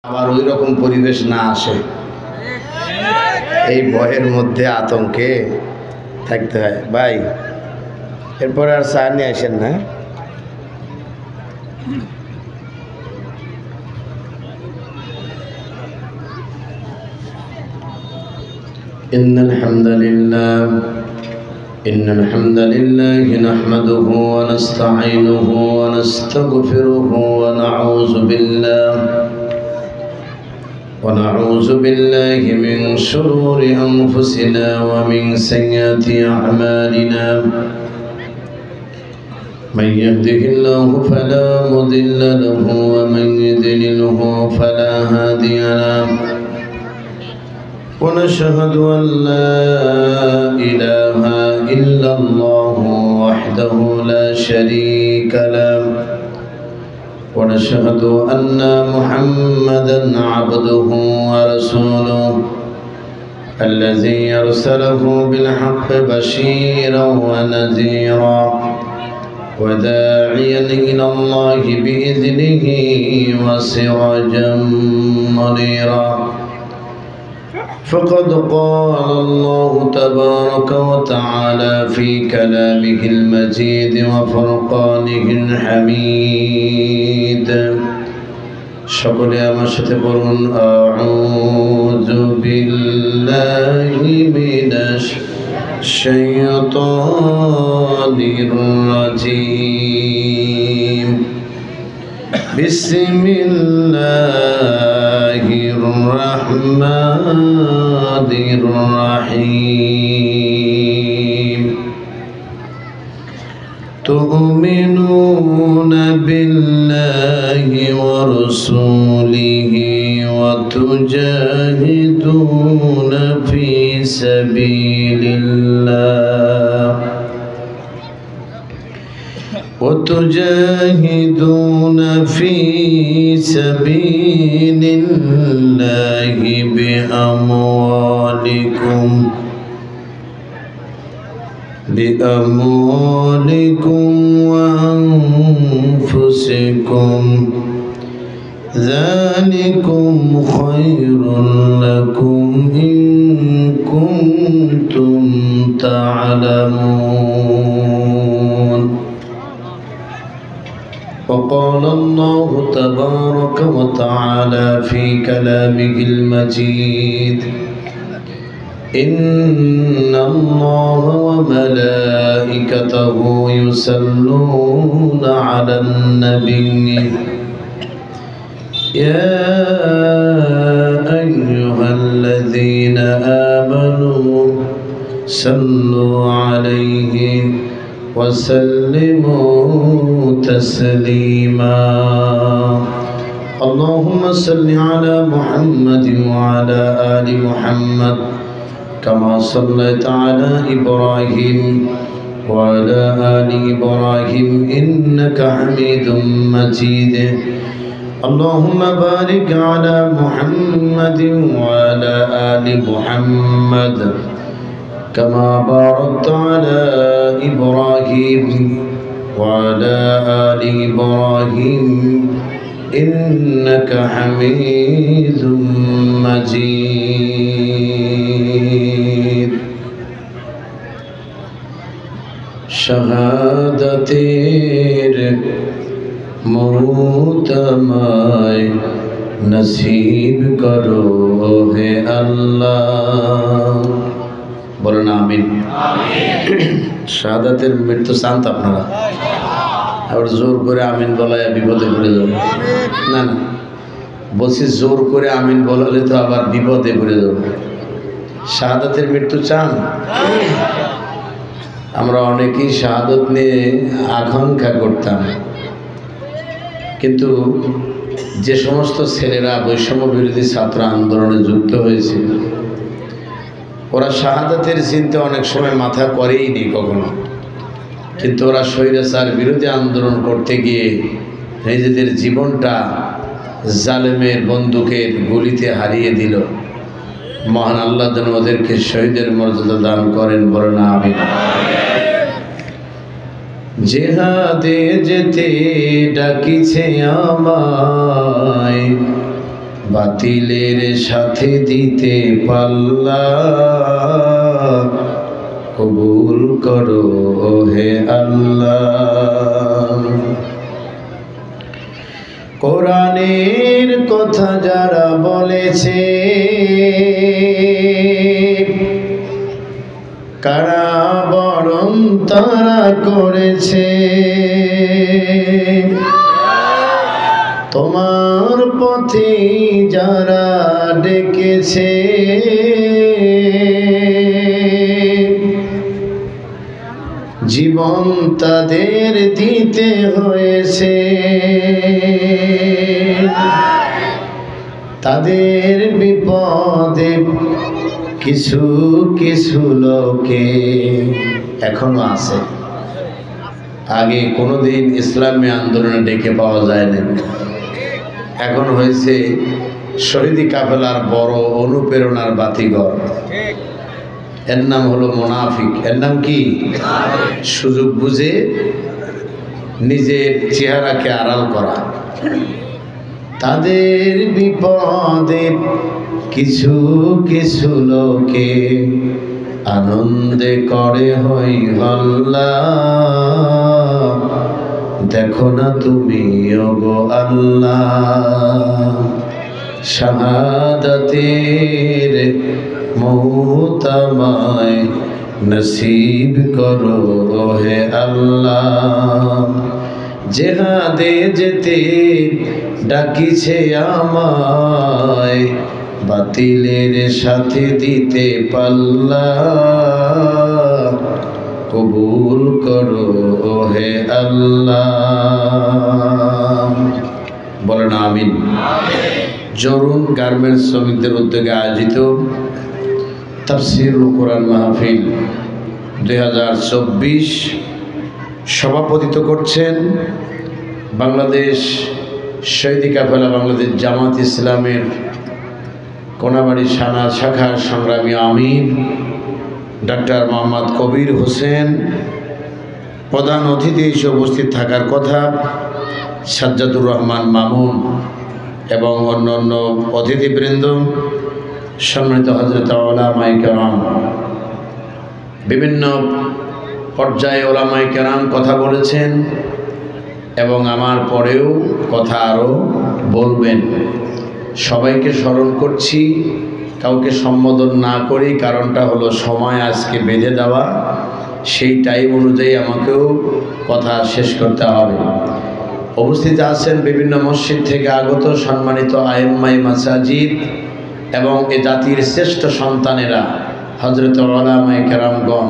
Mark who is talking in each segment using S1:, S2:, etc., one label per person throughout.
S1: আবার ওই রকম পরিবেশ না আসে, এই ভয়ের মধ্যে আতঙ্কে থাকতে হয়। ভাই এরপরে আর চা নিয়ে আসেন না। إن الحمد لله نحمده ونستعينه ونستغفره ونعوذ بالله من شرور أنفسنا ومن سيئات أعمالنا. من يهده الله فلا مضل له ومن يضلله فلا هادي له. ونشهد أن لا إله إلا الله وحده لا شريك له. ونشهد أن محمدًا عبده ورسوله الذي أرسله بالحق بشيرًا ونذيرًا وداعيًا إلى الله بإذنه وسراجًا منيرًا. فقد قال الله تبارك وتعالى في كلامه المجيد وفرقانه الحميد. সকলে আমার সাথে বলুন আউযু বিল্লাহি মিনাশ শাইতানির রাজীম। বিসমিল্লাহির রাহমানির রাহিম। তুমিনুনা বিল্লাহি ওয়া রাসূলিহি ওয়া তুজাহিদুনা ফি সাবিলিল্লাহ وتجاهدون في سبيل الله بأموالكم وأنفسكم ذلكم خير لكم إن كنتم تعلمون. وقال الله تبارك وتعالى في كلامه المجيد إن الله وملائكته يصلون على النبي يا أيها الذين آمنوا صلوا عليه وسلموا تسليما. اللهم صل على محمد وعلى آل محمد كما صليت على إبراهيم وعلى آل إبراهيم إنك حميد مجيد. اللهم بارك على محمد وعلى آل محمد كما باركت على إبراهيم وعلى آل إبراهيم إنك حميد مجيد. শাহাদাতের মওত আমায় নসিব করো হে আল্লাহ। বলেন আমিন। শাহাদাতের মৃত্যু চান তো আপনারা? আবার জোর করে আমিন বলায় বিপদে পড়ে যাবে না। না বলছি জোর করে আমিন বলালে তো আবার বিপদে পড়ে যাবে। শাহাদাতের মৃত্যু চান? আমরা অনেকেই শাহাদত নিয়ে আকাঙ্ক্ষা করতাম, কিন্তু যে সমস্ত ছেলেরা বৈষম্য বিরোধী ছাত্র আন্দোলনে যুক্ত হয়েছিল ওরা শাহাদাতের চিন্তা অনেক সময় মাথা করেই নি কখনো, কিন্তু ওরা স্বৈরাচার বিরোধী আন্দোলন করতে গিয়ে নিজেদের জীবনটা জালেমের বন্দুকের গুলিতে হারিয়ে দিল। মহান আল্লাহ যেন ওদেরকে শহীদের মর্যাদা দান করেন। বলেন আমিন। জিহাদে যেতে ডাকিছে আমায় বাতিলের সাথে দিতে পাল্লা কবুল করো হে আল্লাহ। কোরআনের কথা যারা বলেছে কারাবরণ তারা করেছে, তোমার পথে যারা ডেকেছে জীবন তাদের দিতে হয়েছে, তাদের বিপদে কিছু কিছু লোকে এখনো আছে, আগে কোনোদিন ইসলামী আন্দোলনে ডেকে পাওয়া যায় না। এখন হয়েছে শহীদি কাফেলার বড় অনুপ্রেরণার বাতিঘর। এর নাম হলো মুনাফিক। এর নাম কি? সুযোগ বুঝে নিজের চেহারাকে আড়াল করা। তাদের বিপদে কিছু কিছু লোকে আনন্দে করে হই হল্লা, দেখো না তুমি ওগো আল্লাহ, শাহাদাতের মওত আমায় নসিব করো হে আল্লাহ। জেহাদে যেতে ডাকিছে আমায়, বাতিলের সাথে দিতে পাল্লা কবুল করো হে আল্লাহ। বলেন আমিন। জরুন গার্মেন্টস শ্রমিকদের উদ্যোগে আয়োজিত তাফসীরুল কোরআন মাহফিল 2024 সভাপতিত্ব করছেন বাংলাদেশ শহীদি কাফেলা বাংলাদেশ জামাত ইসলামের কোনাবাড়ি থানা শাখার সংগ্রামী আমির ডাক্তার মোহাম্মদ কবির হোসেন। প্রধান অতিথি হিসেবে উপস্থিত থাকার কথা সাজ্জাদুর রহমান মামুন এবং অন্যান্য অতিথিবৃন্দ, সম্মানিত হযরত উলামায়ে কেরাম, বিভিন্ন পর্যায়ে উলামায়ে কেরাম কথা বলেছেন এবং আমার পরেও কথা আরও বলবেন। সবাইকে স্মরণ করছি, কাউকে সম্বোধন না করি, কারণটা হলো সময় আজকে বেঁধে দেওয়া, সেই টাইম অনুযায়ী আমাকেও কথা শেষ করতে হবে। উপস্থিত আছেন বিভিন্ন মসজিদ থেকে আগত সম্মানিত আইম্মায়ে মাসাজিদ এবং এ জাতির শ্রেষ্ঠ সন্তানেরা, হযরত উলামায়ে কেরামগণ।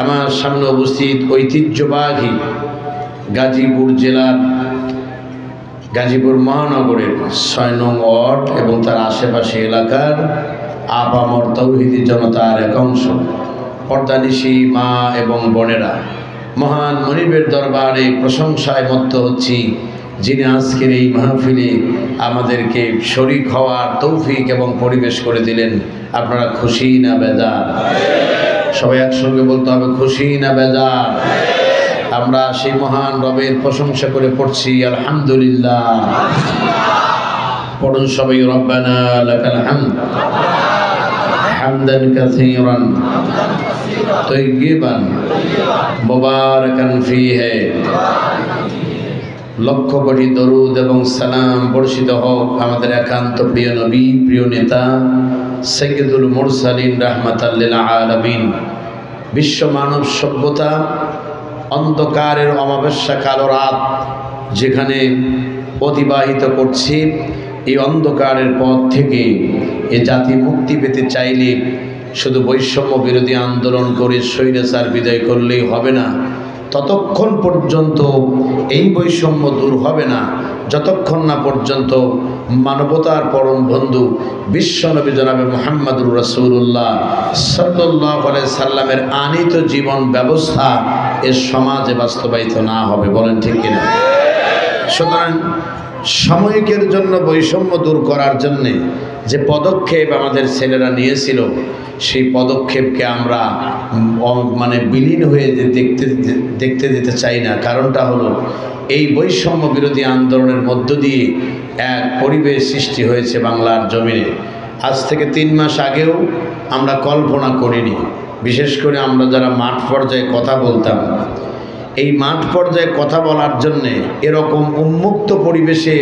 S1: আমার সামনে উপস্থিত ঐতিহ্যবাহী গাজীপুর জেলার গাজীপুর মহানগরের 6 নং ওয়ার্ড এবং তার আশেপাশে এলাকার আপামর তৌহিদি জনতার এক অংশ, পর্দানিশী মা এবং বোনেরা, মহান মনিবের দরবারে প্রশংসায় মত্ত হচ্ছি, যিনি আজকের এই মাহফিলে আমাদেরকে শরীক হওয়ার তৌফিক এবং পরিবেশ করে দিলেন। আপনারা খুশি না বেজার? সবাই একসঙ্গে বলতে হবে, খুশি না বেজার? আমরা সেই মহান রবের প্রশংসা করে পড়ছি আলহামদুলিল্লাহ। পড়ুন সবাই, রব্বানা লাকাল হামদ হামদান কাসীরান তাইয়্যিবান মুবারাকান ফীহি। লক্ষ কোটি দরুদ এবং সালাম বর্ষিত হোক আমাদের একান্ত প্রিয় নবী, প্রিয় নেতা সাইয়্যিদুল মুরসালিন রাহমাতাল লিল আলামিন। বিশ্ব মানব সভ্যতা অন্ধকারের অমাবস্যা কালো রাত যেখানে অতিবাহিত করছি, এই অন্ধকারের পথ থেকে এ জাতি মুক্তি পেতে চাইলে শুধু বৈষম্য বিরোধী আন্দোলন করে স্বৈরাচার বিদায় করলেই হবে না। ততক্ষণ পর্যন্ত এই বৈষম্য দূর হবে না যতক্ষণ না পর্যন্ত মানবতার পরম বন্ধু বিশ্বনবী জনাবে মুহাম্মদুর রাসূলুল্লাহ সাল্লাল্লাহু আলাইহি সাল্লামের আনিত জীবন ব্যবস্থা এর সমাজে বাস্তবায়িত না হবে। বলেন ঠিক কিনা? সুতরাং সাময়িকের জন্য বৈষম্য দূর করার জন্যে যে পদক্ষেপ আমাদের ছেলেরা নিয়েছিল, সেই পদক্ষেপকে আমরা বিলীন হয়ে দেখতে দিতে চাই না। কারণটা হলো এই বৈষম্য বিরোধী আন্দোলনের মধ্য দিয়ে এক পরিবেশ সৃষ্টি হয়েছে বাংলার জমিনে। আজ থেকে 3 মাস আগেও আমরা কল্পনা করিনি, বিশেষ করে আমরা যারা মাঠ পর্যায়ে কথা বলতাম, এই মাঠ পর্যায়ে কথা বলার জন্যে এরকম উন্মুক্ত পরিবেশে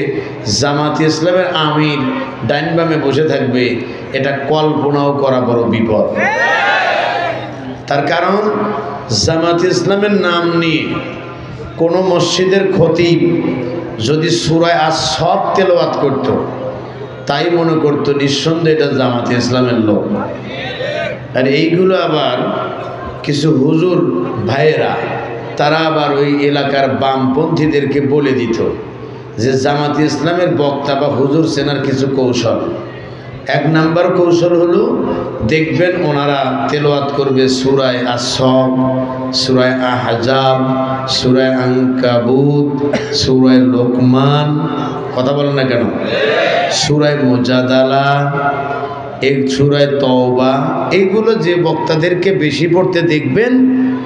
S1: জামাত ইসলামের আমির ডাইন বামে বসে থাকবে, এটা কল্পনাও করা বড় বিপদ। তার কারণ জামাত ইসলামের নাম নিয়ে কোনো মসজিদের খতিব যদি সূরা আস-সফ তেলাওয়াত করত, তাই মনে করতো নিঃসন্দেহে এটা জামাত ইসলামের লোক। আর এইগুলো আবার কিছু হুজুর ভাইয়েরা, তারা আবার ওই এলাকার বামপন্থীদেরকে বলে দিত যে জামাত ইসলামের বক্তা বা হুজুর চেনার কিছু কৌশল। 1 নাম্বার কৌশল হলো, দেখবেন ওনারা তেলাওয়াত করবে সূরা আস-সফ, সূরা আহজাব, সূরা আনকাবুত, সূরা লোকমান, কথা বলেন না কেন, সূরা মুজাদালা, সূরা তওবা। এইগুলো যে বক্তাদেরকে বেশি পড়তে দেখবেন,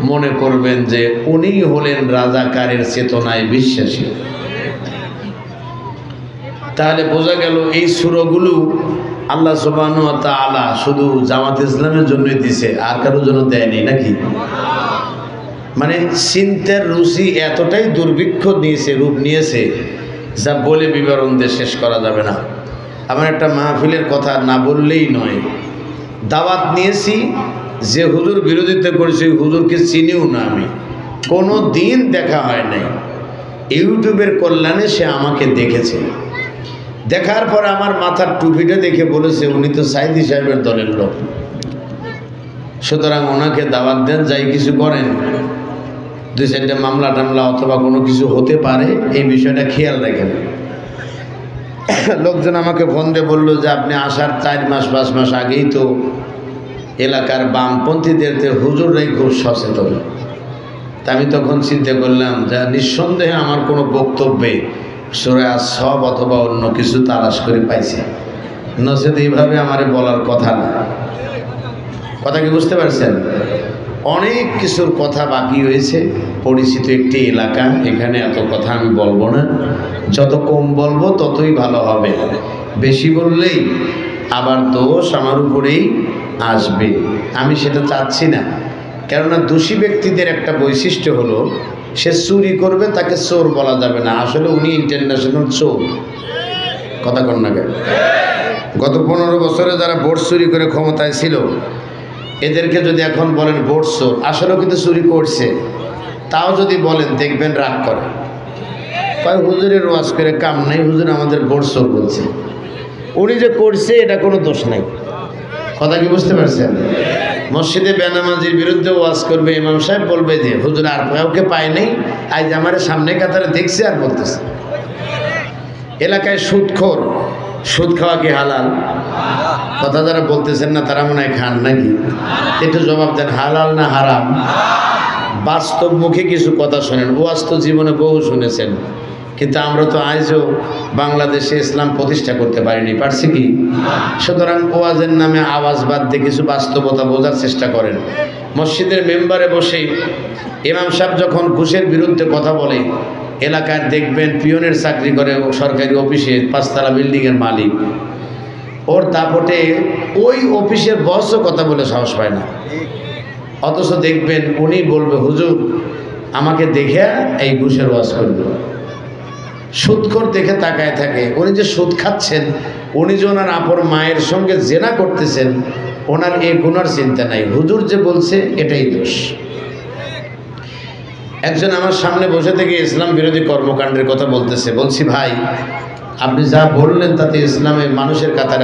S1: মনে করবেন যে উনি হলেন রাজাকারের চেতনায় বিশ্বাসী। তাহলে বোঝা গেল এই সূরাগুলো আল্লাহ সুবহানাহু ওয়া তাআলা শুধু জামাত ইসলামের জন্যই দিছে, আর কারোর জন্য দেয়নি নাকি? মানে চিন্তার রুচি এতটাই দুর্ভিক্ষ নিয়েছে, রূপ নিয়েছে, যা বলে বিবরণ দিয়ে শেষ করা যাবে না। আমার একটা মাহফিলের কথা না বললেই নয়। দাওয়াত নিয়েছি, যে হুজুর বিরোধিতা করেছে ওই হুজুরকে চিনিও না, আমি কোনো দিন দেখা হয় নাই। ইউটিউবের কল্যাণে সে আমাকে দেখেছে, দেখার পর আমার মাথার টুপিটা দেখে বলেছে উনি তো সাইদি সাহেবের দলের লোক, সুতরাং ওনাকে দাওয়াত দেন, যাই কিছু করেন, 2-4টা মামলা টামলা অথবা কোনো কিছু হতে পারে, এই বিষয়টা খেয়াল রাখেন। লোকজন আমাকে ফোন দিয়ে বললো যে আপনি আসার 4 মাস 5 মাস আগেই তো এলাকার বামপন্থীদের হুজুররাই খুব সচেতন। তা আমি তখন চিন্তা করলাম যে নিঃসন্দেহে আমার কোনো বক্তব্যে সূরা আস-সফ অথবা অন্য কিছু তালাশ করে পাইছে, নচেত এইভাবে আমারে বলার কথা না। কথা কি বুঝতে পারছেন? অনেক কিছুর কথা বাকি রয়েছে। পরিচিত একটি এলাকা, এখানে এত কথা আমি বলবো না, যত কম বলবো ততই ভালো হবে। বেশি বললেই আবার দোষ আমার উপরেই আসবে, আমি সেটা চাচ্ছি না। কেননা দোষী ব্যক্তিদের একটা বৈশিষ্ট্য হলো, সে চুরি করবে তাকে চোর বলা যাবে না, আসলে উনি ইন্টারন্যাশনাল চোর। কথা কন না কেন? গত 15 বছরে যারা ভোট চুরি করে ক্ষমতায় ছিল, এদেরকে যদি এখন বলেন ভোট চোর, আসলেও কিন্তু চুরি করছে, তাও যদি বলেন দেখবেন রাগ করে, কয় হুজুরের ওয়াজ করে কাম নাই, হুজুর আমাদের ভোট চোর বলছে। উনি যে করছে এটা কোনো দোষ নাই। কথা কি বুঝতে পারছেন? মসজিদে বেনামাজির বিরুদ্ধে ওয়াজ করবে, ইমাম সাহেব বলবে যে হুজুর আর কাউকে পায় নাই, আজ আমার সামনে কাতারে দেখছে আর বলতেছে। এলাকায় সুদখোর, সুদ খাওয়া কি হালাল? কথা যারা বলতেছেন না তারা মনে হয় খান নাকি? একটু জবাব দেন, হালাল না হারাম? বাস্তব মুখে কিছু কথা শোনেন, ওয়াজ তো জীবনে বহু শুনেছেন, কিন্তু আমরা তো আজও বাংলাদেশে ইসলাম প্রতিষ্ঠা করতে পারিনি, পারছি কি? সুতরাং ওয়াজের নামে আওয়াজ বাদ দিয়ে কিছু বাস্তবতা বোঝার চেষ্টা করেন। মসজিদের মেম্বারে বসে ইমাম সাহেব যখন ঘুষের বিরুদ্ধে কথা বলে, এলাকায় দেখবেন পিয়নের চাকরি করে সরকারি অফিসে, 5 তলা বিল্ডিংয়ের মালিক, ওর দাপটে ওই অফিসের বসও কথা বলে সাহস পায় না। অথচ দেখবেন উনি বলবে হুজুর আমাকে দেখে এই ঘুষের ওয়াজ করবে। সুদখোর দেখে তাকায় থাকে, উনি যে সুদ খাচ্ছেন, উনি যে ওনার আপর মায়ের সঙ্গে জেনা করতেছেন, ওনার এই গুনার চিন্তা নাই, হুজুর যে বলছে এটাই দোষ। একজন আমার সামনে বসে থেকে ইসলাম বিরোধী কর্মকাণ্ডের কথা বলতেছে, বলছি ভাই আপনি যা বললেন তাতে ইসলামের মানুষের কাতারে